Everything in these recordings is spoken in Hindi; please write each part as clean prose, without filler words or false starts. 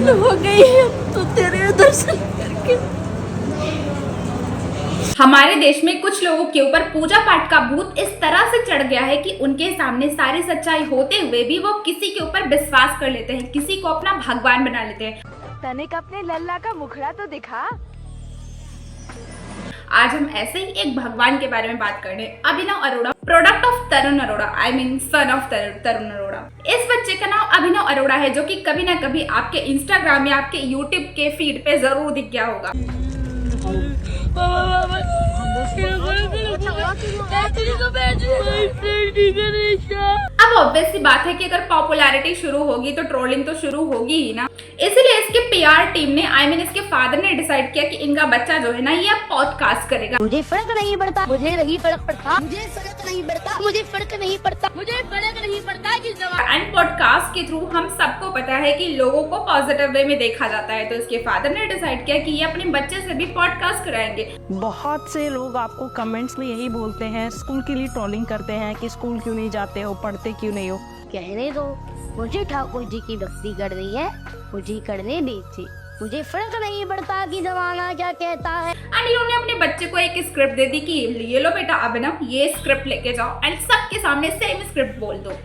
धन हो गई है तो तेरे दर्शन करके। हमारे देश में कुछ लोगों के ऊपर पूजा पाठ का भूत इस तरह से चढ़ गया है कि उनके सामने सारी सच्चाई होते हुए भी वो किसी के ऊपर विश्वास कर लेते हैं, किसी को अपना भगवान बना लेते हैं। तनिक अपने लल्ला का मुखड़ा तो दिखा। आज हम ऐसे ही एक भगवान के बारे में बात कर रहे हैं, Abhinav Arora, product of Tarun Arora, I mean son of Tarun Arora. इस बच्चे का नाम अभिनव अरोड़ा है, जो कि कभी ना कभी आपके इंस्टाग्राम या आपके यूट्यूब के फीड पे जरूर दिख गया होगा। अब ऑब्वियस सी बात है कि अगर पॉपुलैरिटी शुरू होगी तो ट्रोलिंग तो शुरू होगी ही ना। इसीलिए इसके पीआर टीम ने, आई मीन इसके फादर ने डिसाइड किया कि इनका बच्चा जो है ना ये अब पॉडकास्ट करेगा। मुझे फर्क नहीं पड़ता, मुझे नहीं फर्क पड़ता, मुझे फर्क नहीं पड़ता, मुझे फर्क नहीं पड़ता, मुझे फर्क नहीं पड़ता कि एंड पॉडकास्ट के थ्रू हम सबको पता है कि लोगों को पॉजिटिव वे में देखा जाता है, तो इसके फादर ने डिसाइड किया कि ये अपने बच्चे से भी पॉडकास्ट कराएंगे। बहुत से लोग आपको कमेंट्स में यही बोलते हैं, स्कूल के लिए ट्रोलिंग करते हैं कि स्कूल क्यों नहीं जाते हो, पढ़ते क्यों नहीं हो। कहने दो, मुझे ठाकुर जी की भक्ति करनी है, मुझे करने दीजिए, मुझे फर्क नहीं पड़ता कि जमाना क्या कहता है। एंड इन्होंने अपने बच्चे को एक स्क्रिप्ट दे दी कि ये लो बेटा अभिनव, ये स्क्रिप्ट लेके जाओ एंड सबके सामने सेम स्क्रिप्ट बोल दो।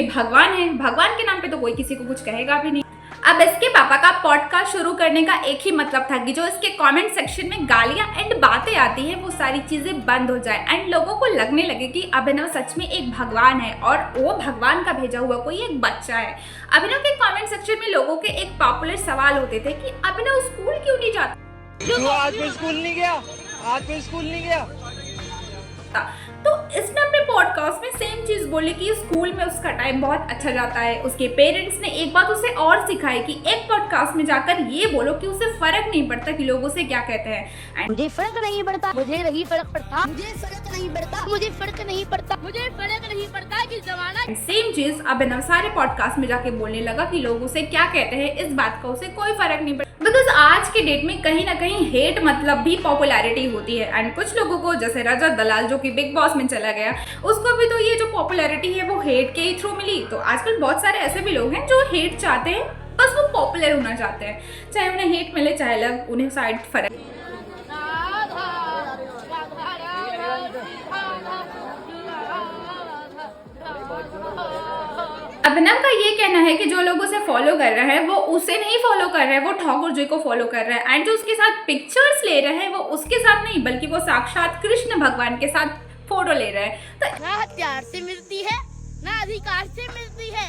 भगवान है, भगवान के नाम पे तो कोई किसी को कुछ कहेगा भी नहीं। अब इसके पापा का पॉडकास्ट शुरू करने का एक ही मतलब था कि जो इसके कमेंट सेक्शन में गालियां एंड बातें आती हैं वो सारी चीजें बंद हो जाए एंड लोगों को लगने लगे कि अभिनव सच में एक भगवान है और वो भगवान का भेजा हुआ कोई एक बच्चा है। अभिनव के कमेंट सेक्शन में लोगों के एक पॉपुलर सवाल होते थे कि अभिनव स्कूल क्यों नहीं जाता, क्यों आज मैं स्कूल नहीं गया, आज मैं स्कूल नहीं गया। तो इसने अपने पॉडकास्ट में सेम चीज बोली कि स्कूल में उसका टाइम बहुत अच्छा जाता है। उसके पेरेंट्स ने एक बात उसे और सिखाई कि एक पॉडकास्ट में जाकर ये बोलो कि उसे फर्क नहीं पड़ता कि लोग उसे क्या कहते हैं। मुझे फर्क नहीं पड़ता, मुझे नहीं फर्क पड़ता, मुझे फर्क नहीं पड़ता, मुझे फर्क नहीं पड़ता, मुझे फर्क नहीं पड़ता कि जमाना। सेम चीज अभिनव सारे पॉडकास्ट में जाके बोलने लगा कि लोग उसे क्या कहते हैं, इस बात का उसे कोई फर्क नहीं पड़ता। बिकॉज आज के डेट में कहीं ना कहीं हेट मतलब भी पॉपुलैरिटी होती है एंड कुछ लोगों को, जैसे रजत दलाल जो कि बिग बॉस में चला गया, उसको भी तो ये जो पॉपुलैरिटी है वो हेट के ही थ्रू मिली। तो आजकल बहुत सारे ऐसे भी लोग हैं जो हेट चाहते हैं, बस वो पॉपुलर होना चाहते हैं, चाहे उन्हें हेट मिले चाहे लग उन्हें साइड फर्क। अभिनव का ये कहना है कि जो लोग उसे फॉलो कर रहे हैं वो उसे नहीं फॉलो कर रहे हैं, वो ठाकुर जी को फॉलो कर रहे हैं एंड जो उसके साथ पिक्चर्स ले रहे हैं वो उसके साथ नहीं बल्कि वो साक्षात कृष्ण भगवान के साथ फोटो ले रहे हैं। तो ना हथियार से मिलती है, ना अधिकार से मिलती है,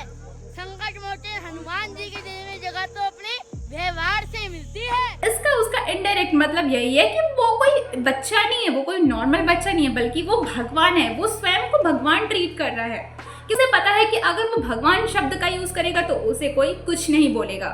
संकट मोचे हनुमान जी की दी हुई जगह तो अपने व्यवहार से मिलती है। इसका उसका इनडायरेक्ट मतलब यही है कि वो कोई बच्चा नहीं है, वो कोई नॉर्मल बच्चा नहीं है, बल्कि वो भगवान है, वो स्वयं को भगवान ट्रीट कर रहा है। किसे पता है कि अगर वो भगवान शब्द का यूज करेगा तो उसे कोई कुछ नहीं बोलेगा।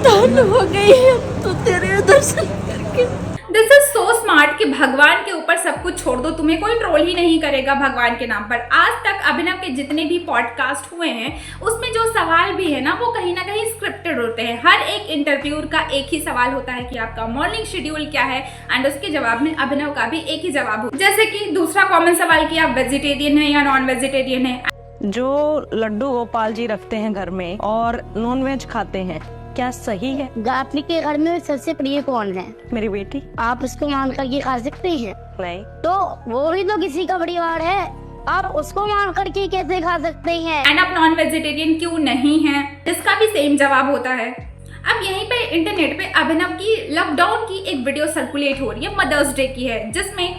धन हो गई है तो तेरे दर्शन करके। दिस इज सो स्मार्ट कि भगवान के ऊपर सब कुछ छोड़ दो, तुम्हें कोई ट्रोल ही नहीं करेगा भगवान के नाम पर। आज तक अभिनव के जितने भी पॉडकास्ट हुए हैं उसमें जो सवाल भी है ना वो कहीं ना कहीं स्क्रिप्टेड होते हैं। हर एक इंटरव्यूअर का एक ही सवाल होता है कि आपका मॉर्निंग शेड्यूल क्या है एंड उसके जवाब में अभिनव का भी एक ही जवाब हो। जैसे कि दूसरा कॉमन सवाल कि आप वेजिटेरियन है या नॉन वेजिटेरियन है। जो लड्डू गोपाल जी रखते हैं घर में और नॉनवेज खाते हैं, क्या सही है? आपके घर में सबसे प्रिय कौन है? मेरी बेटी। आप उसको मान कर ये खा सकते हैं? नहीं। तो वो भी तो किसी का परिवार है, आप उसको मान करके कैसे खा सकते हैं? एंड आप नॉन वेजिटेरियन क्यों नहीं हैं, इसका भी सेम जवाब होता है। अब यहीं पे इंटरनेट पे अभिनव की लॉकडाउन की एक वीडियो सर्कुलेट हो रही है, मदर्स डे की है, जिसमें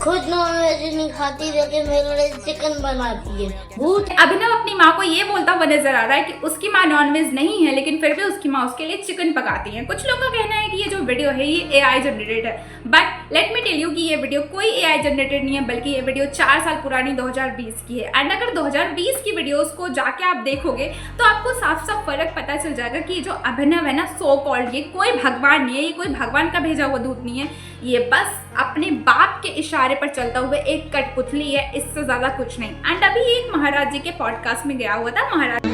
खुद नॉनवेज नहीं खाती लेकिन मेरे लिए चिकन बनाती है। अभिनव अपनी माँ को ये बोलता हुआ नजर आ रहा है कि उसकी माँ नॉनवेज नहीं है लेकिन फिर भी उसकी माँ उसके लिए चिकन पकाती है। कुछ लोगों का कहना है कि ये जो वीडियो है ये AI जनरेटेड है, but let me tell you कि ये वीडियो कोई AI जनरेटेड नहीं है, बल्कि ये वीडियो 4 साल पुरानी 2020 की है। एंड अगर 2020 की वीडियोस को जाके आप देखोगे तो आपको साफ साफ फर्क पता चल जाएगा कि जो अभिनव है ना, सो कॉल्ड, ये कोई भगवान नहीं है, ये कोई भगवान का भेजा हुआ दूत नहीं है, ये बस अपने बाप के इशारे पर चलता हुआ एक कठपुतली है, इससे ज्यादा कुछ नहीं। एंड अभी एक महाराज जी के पॉडकास्ट में गया हुआ था। महाराज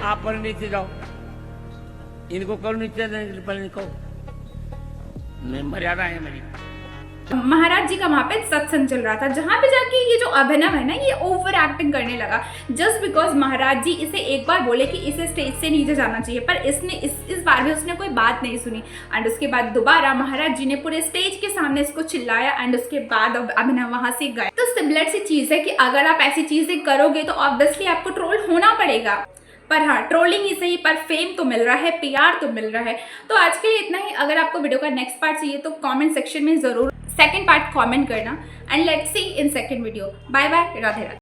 आप पर नीचे जाओ, इनको करो नीचे पहले इनको मर्यादा है मेरी। महाराज जी का वहां पे सत्संग चल रहा था, जहां पे जाके ये जो अभिनव है ना, ये ओवर एक्टिंग करने लगा जस्ट बिकॉज महाराज जी इसे एक बार बोले कि इसे स्टेज से नीचे जाना चाहिए, पर इसने इस बार भी उसने कोई बात नहीं सुनी। एंड उसके बाद दोबारा महाराज जी ने पूरे स्टेज के सामने इसको चिल्लाया एंड उसके बाद अब अभिनव वहां से गए। तो सिमिलर सी चीज है कि अगर आप ऐसी चीजें करोगे तो ऑब्वियसली आपको ट्रोल होना पड़ेगा, पर हाँ ट्रोलिंग ही सही पर फेम तो मिल रहा है, पीआर तो मिल रहा है। तो आज के लिए इतना ही। अगर आपको वीडियो का नेक्स्ट पार्ट चाहिए तो कमेंट सेक्शन में जरूर सेकंड पार्ट कमेंट करना and let's see in second video. Bye bye, Radhe Radhe.